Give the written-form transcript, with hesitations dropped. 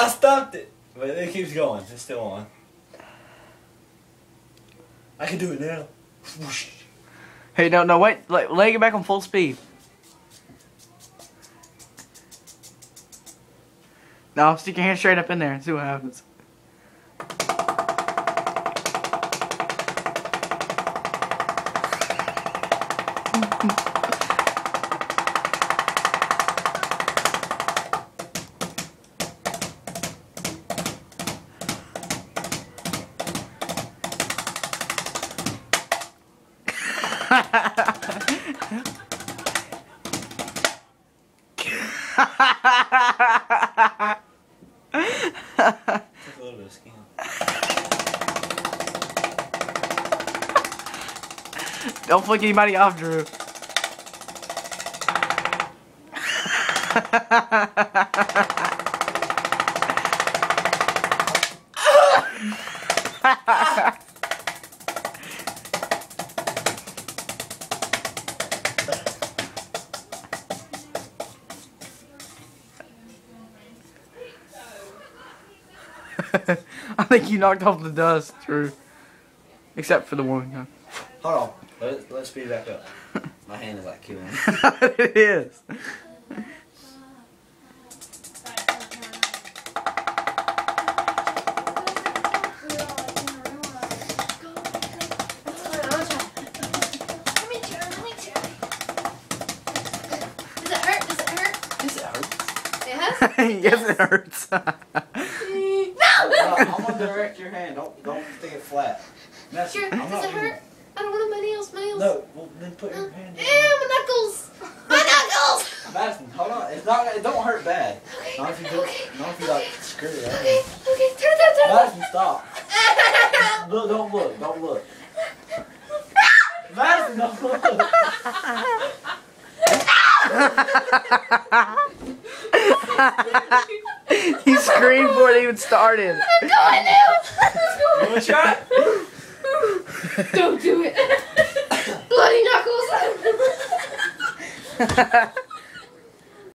I stopped it. But it keeps going. It's still on. I can do it now. Whoosh. Hey, no, wait. Let it get back on full speed. No, stick your hand straight up in there and see what happens. Took a little bit of skin. Don't flick anybody off, Drew. I think you knocked off the dust, Drew. Except for the one guy. Hold on. Let's speed back up. My hand is like killing me. It is. Yes, it hurts. No! I'm gonna direct your hand. Don't stick it flat. Sure. Does it hurt? I don't want my nails. No. Well, then put your hand. Ew, my knuckles. My knuckles. Madison, hold on. It don't hurt bad. Okay. Not if you do. Not if you like screw it. Okay. Turn it. Madison, stop. Look. Don't look. Madison, don't look. He screamed before it even started. I'm going now. You wanna try it? Don't do it. Bloody knuckles.